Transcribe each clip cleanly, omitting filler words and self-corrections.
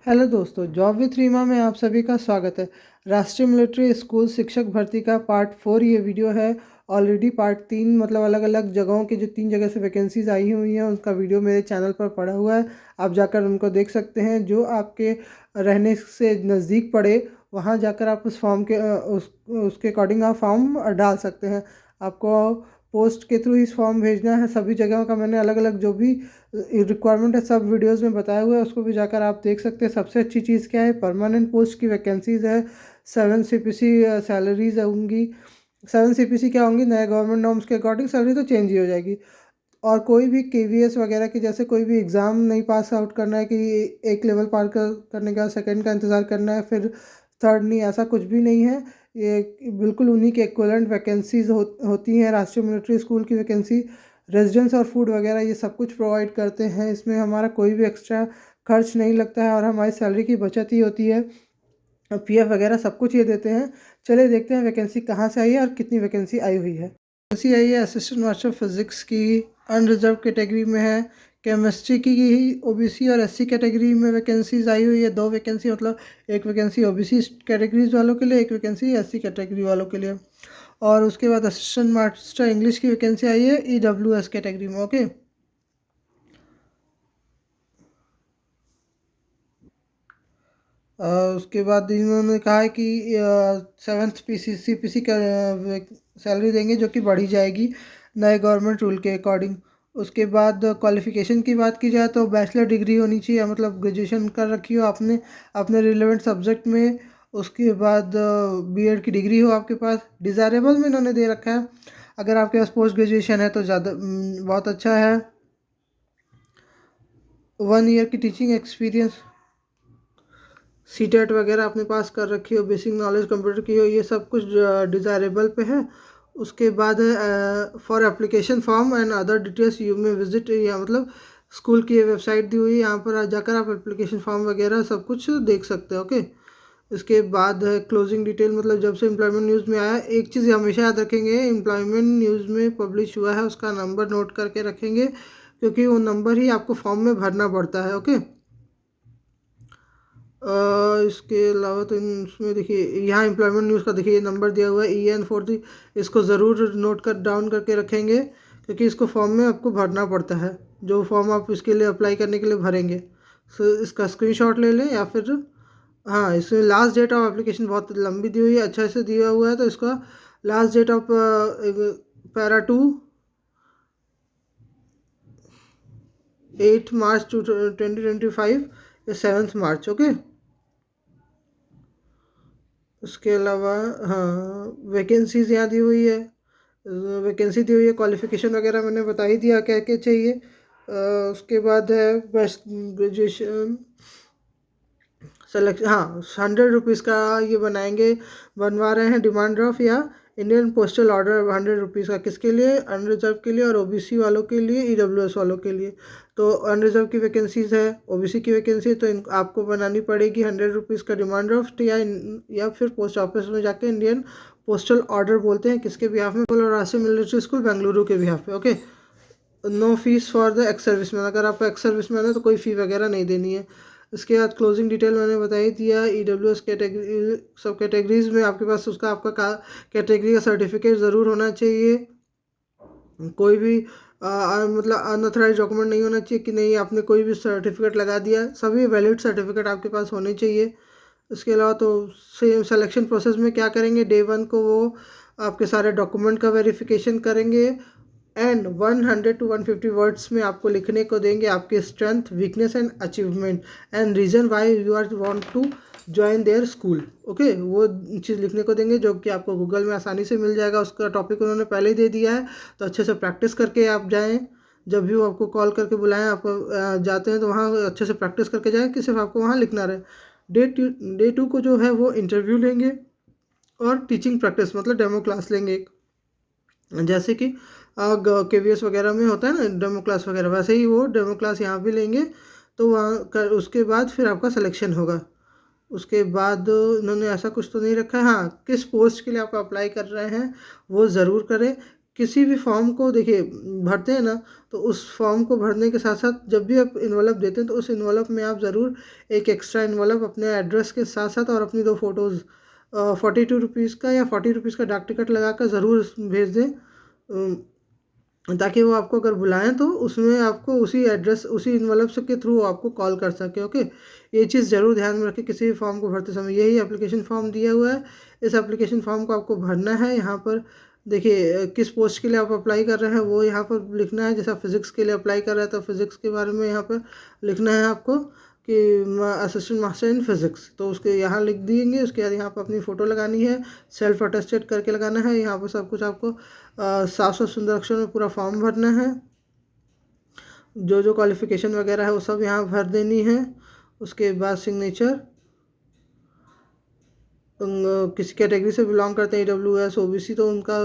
Hello दोस्तों, job with Reema में आप सभी का स्वागत है। राष्ट्रीय मिलिट्री स्कूल शिक्षक भर्ती का पार्ट 4 ये वीडियो है। ऑलरेडी पार्ट 3 मतलब अलग अलग जगहों की जो 3 जगह से वैकेंसीज आई हुई हैं उसका वीडियो मेरे चैनल पर पड़ा हुआ है। आप जाकर उनको देख सकते हैं। जो आपके रहने से नज़दीक पड़े वहाँ जाकर आप उस फॉर्म के उसके अकॉर्डिंग आप फॉर्म डाल सकते हैं। आपको पोस्ट के थ्रू इस फॉर्म भेजना है। सभी जगहों का मैंने अलग अलग जो भी रिक्वायरमेंट है सब वीडियोस में बताया हुआ है, उसको भी जाकर आप देख सकते हैं। सबसे अच्छी चीज़ क्या है, परमानेंट पोस्ट की वैकेंसीज है। 7 CPC सैलरीज होंगी। 7 CPC क्या होंगी, नए गवर्नमेंट नॉर्म्स के अकॉर्डिंग सैलरी तो चेंज ही हो जाएगी। और कोई भी KVS वगैरह की जैसे कोई भी एग्ज़ाम नहीं पास आउट करना है कि एक लेवल पार करने का सेकंड का इंतज़ार करना है फिर थर्ड नहीं, ऐसा कुछ भी नहीं है। ये बिल्कुल उन्हीं के इक्विवेलेंट वैकेंसीज होती हैं। राष्ट्रीय मिलिट्री स्कूल की वैकेंसी रेजिडेंस और फूड वगैरह ये सब कुछ प्रोवाइड करते हैं। इसमें हमारा कोई भी एक्स्ट्रा खर्च नहीं लगता है और हमारी सैलरी की बचत ही होती है। PF वगैरह सब कुछ ये देते हैं। चलिए देखते हैं वैकेंसी कहाँ से आई है और कितनी वैकेंसी आई हुई है। वैकेंसी आई है असिस्टेंट मास्टर फिजिक्स की, अनरिजर्व कैटेगरी में है। केमिस्ट्री की OBC और SC कैटेगरी में वैकेंसीज आई हुई है। 2 वैकेंसी मतलब एक वैकेंसी OBC कैटेगरीज वालों के लिए, एक वैकेंसी SC कैटेगरी वालों के लिए। और उसके बाद असिस्टेंट मास्टर इंग्लिश की वैकेंसी आई है EWS कैटेगरी में। ओके, उसके बाद इन्होंने कहा है कि 7th CPC का सैलरी देंगे जो कि बढ़ी जाएगी नए गवर्नमेंट रूल के अकॉर्डिंग। उसके बाद क्वालिफ़िकेशन की बात की जाए तो बैचलर डिग्री होनी चाहिए, मतलब ग्रेजुएशन कर रखी हो आपने अपने रिलेवेंट सब्जेक्ट में। उसके बाद B.Ed की डिग्री हो आपके पास। डिज़ायरेबल में इन्होंने दे रखा है अगर आपके पास पोस्ट ग्रेजुएशन है तो ज़्यादा बहुत अच्छा है। 1 ईयर की टीचिंग एक्सपीरियंस, CTET वगैरह अपने पास कर रखी हो, बेसिक नॉलेज कंप्यूटर की हो, ये सब कुछ डिज़ायरेबल पे है। उसके बाद for application form and other details you में विजिट, या मतलब स्कूल की वेबसाइट दी हुई है, यहाँ पर जाकर आप एप्लीकेशन फॉर्म वगैरह सब कुछ देख सकते हो। ओके, इसके बाद है क्लोजिंग डिटेल, मतलब जब से एम्प्लॉयमेंट न्यूज़ में आया, एक चीज़ हमेशा याद रखेंगे, एम्प्लॉयमेंट न्यूज़ में पब्लिश हुआ है उसका नंबर नोट करके रखेंगे क्योंकि वो नंबर ही आपको फॉर्म में भरना पड़ता है। ओके, इसके अलावा तो इसमें देखिए यहाँ एम्प्लॉयमेंट न्यूज़ का देखिए नंबर दिया हुआ है EN40। इसको ज़रूर नोट कर डाउन करके रखेंगे क्योंकि इसको फॉर्म में आपको भरना पड़ता है, जो फॉर्म आप इसके लिए अप्लाई करने के लिए भरेंगे। सो इसका स्क्रीनशॉट ले लें या फिर हाँ, इसमें लास्ट डेट ऑफ एप्लीकेशन बहुत लंबी दी हुई है, अच्छा से दिया हुआ है तो इसका लास्ट डेट ऑफ पैरा 2 8 मार्च 2025 या 7 मार्च। ओके, उसके अलावा हाँ वैकेंसीज यहाँ दी हुई है, वैकेंसी दी हुई है। क्वालिफ़िकेशन वगैरह मैंने बता ही दिया क्या क्या चाहिए। उसके बाद है बेस्ट ग्रेजुएशन सेलेक्शन, हाँ 100 रुपीज़ का ये बनवा रहे हैं डिमांड ड्राफ्ट या इंडियन पोस्टल ऑर्डर 100 रुपीज़ का। किसके लिए, अनरिजर्व के लिए और OBC वालों के लिए, EWS वालों के लिए। तो अनरिजर्व की वैकेंसीज है, OBC की वैकेंसी है, तो आपको बनानी पड़ेगी 100 रुपीज़ का डिमांड ड्राफ्ट या फिर पोस्ट ऑफिस में जाके इंडियन पोस्टल ऑर्डर बोलते हैं किसके बिहाफ में, राष्ट्रीय मिलिट्री स्कूल बेंगलुरु के बिहाफ पे। Okay, no fees for the ex serviceman, अगर आप एक्स सर्विसमैन है तो कोई फ़ी वगैरह नहीं देनी है। इसके बाद क्लोजिंग डिटेल मैंने बता ही दिया। EWS कैटेगरी सब कैटेगरीज में आपके पास उसका आपका कैटेगरी का सर्टिफिकेट ज़रूर होना चाहिए। कोई भी मतलब अनऑथराइज डॉक्यूमेंट नहीं होना चाहिए कि नहीं आपने कोई भी सर्टिफिकेट लगा दिया, सभी वैलिड सर्टिफिकेट आपके पास होने चाहिए। इसके अलावा तो सेम सिलेक्शन प्रोसेस में क्या करेंगे, डे 1 को वो आपके सारे डॉक्यूमेंट का वेरिफिकेशन करेंगे एंड 100 to 150 वर्ड्स में आपको लिखने को देंगे आपके strength, weakness and achievement and reason why you are want to join their school. Okay, वो चीज़ लिखने को देंगे जो कि आपको गूगल में आसानी से मिल जाएगा। उसका टॉपिक उन्होंने पहले ही दे दिया है, तो अच्छे से प्रैक्टिस करके आप जाएँ। जब भी वो आपको कॉल करके बुलाएं, आप जाते हैं तो वहाँ अच्छे से प्रैक्टिस करके जाएँ कि सिर्फ आपको वहाँ लिखना रहे। डे 2 को जो है वो इंटरव्यू लेंगे और टीचिंग प्रैक्टिस मतलब डेमो क्लास लेंगे एक, जैसे कि KVS वगैरह में होता है ना डेमो क्लास वगैरह, वैसे ही वो डेमो क्लास यहाँ भी लेंगे। तो वहाँ उसके बाद फिर आपका सिलेक्शन होगा। उसके बाद इन्होंने ऐसा कुछ तो नहीं रखा है, हाँ किस पोस्ट के लिए आप अप्लाई कर रहे हैं वो ज़रूर करें। किसी भी फॉर्म को देखिए भरते हैं ना, तो उस फॉर्म को भरने के साथ साथ जब भी आप इन्वॉल्व देते हैं तो उस इन्वॉल्व में आप ज़रूर एक एक्स्ट्रा इन्वॉल्व अपने एड्रेस के साथ साथ और अपनी 2 फ़ोटोज़ 42 रुपीज़ का या 40 रुपीज़ का डाक टिकट लगा कर ज़रूर भेज दें, ताकि वो आपको अगर बुलाएं तो उसमें आपको उसी एड्रेस उसी इन्वॉल्व से के थ्रू आपको कॉल कर सके। ओके, ये चीज़ ज़रूर ध्यान में रखें किसी भी फॉर्म को भरते समय। यही एप्लीकेशन फॉर्म दिया हुआ है, इस एप्लीकेशन फॉर्म को आपको भरना है। यहाँ पर देखिए किस पोस्ट के लिए आप अप्लाई कर रहे हैं वो यहाँ पर लिखना है। जैसा फिज़िक्स के लिए अप्लाई कर रहे हैं तो फिज़िक्स के बारे में यहाँ पर लिखना है आपको कि असिस्टेंट मास्टर इन फिज़िक्स, तो उसके यहाँ लिख देंगे। उसके बाद यहाँ पर अपनी फ़ोटो लगानी है, सेल्फ अटेस्टेड करके लगाना है। यहाँ पर सब कुछ आपको साफ साफ सुंदर अक्षर में पूरा फॉर्म भरना है। जो जो क्वालिफ़िकेशन वगैरह है वो सब यहाँ भर देनी है। उसके बाद सिग्नेचर, किसी कैटेगरी से बिलोंग करते हैं EWS OBC तो उनका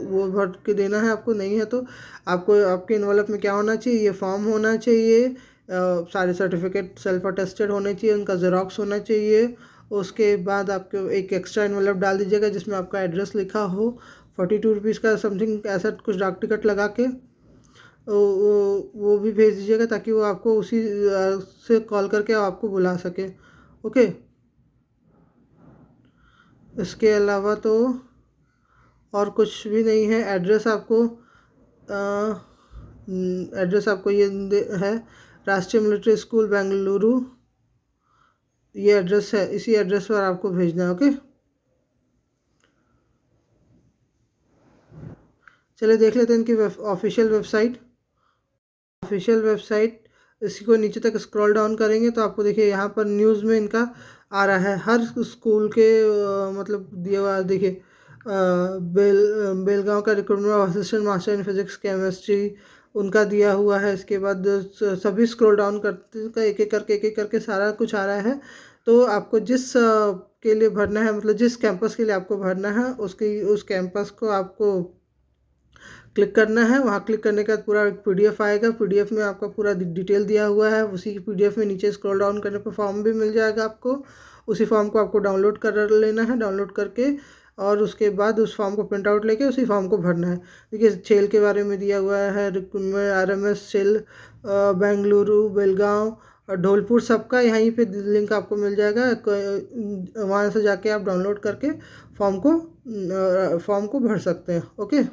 वो भर के देना है आपको। नहीं है तो आपको आपके इन्वॉल्व में क्या होना चाहिए, ये फॉर्म होना चाहिए, सारे सर्टिफिकेट सेल्फ अटेस्टेड होने चाहिए, उनका ज़ेरॉक्स होना चाहिए। उसके बाद आपको एक एक्स्ट्रा इन्वॉल्व डाल दीजिएगा जिसमें आपका एड्रेस लिखा हो, 42 रुपीज़ का समथिंग ऐसा कुछ डाक टिकट लगा के वो भी भेज दीजिएगा ताकि वो आपको उसी से कॉल करके आपको बुला सके। ओके, इसके अलावा तो और कुछ भी नहीं है। एड्रेस आपको ये है, राष्ट्रीय मिलिट्री स्कूल बेंगलुरु, ये एड्रेस है, इसी एड्रेस पर आपको भेजना है। ओके, चलिए देख लेते हैं इनकी ऑफिशियल वेबसाइट। इसी को नीचे तक स्क्रॉल डाउन करेंगे तो आपको देखिए यहाँ पर न्यूज़ में इनका आ रहा है हर स्कूल के मतलब दिया हुआ। देखिए बेलगांव का recruitment of assistant master in physics chemistry उनका दिया हुआ है। इसके बाद सभी स्क्रॉल डाउन करते एक एक करके सारा कुछ आ रहा है। तो आपको जिस के लिए भरना है, मतलब जिस कैंपस के लिए आपको भरना है उस कैंपस को आपको क्लिक करना है। वहाँ क्लिक करने के बाद पूरा एक PDF आएगा, PDF में आपका पूरा डिटेल दिया हुआ है। उसी की PDF में नीचे स्क्रॉल डाउन करने पर फॉर्म भी मिल जाएगा आपको। उसी फॉर्म को आपको डाउनलोड कर लेना है, डाउनलोड करके और उसके बाद उस फॉर्म को प्रिंट आउट लेके उसी फॉर्म को भरना है। देखिए सेल के बारे में दिया हुआ है, recruitment RMS cell Bengaluru, Belgaum और धौलपुर, सबका यहीं पे लिंक आपको मिल जाएगा। वहाँ से जाके आप डाउनलोड करके फॉर्म को भर सकते हैं। ओके।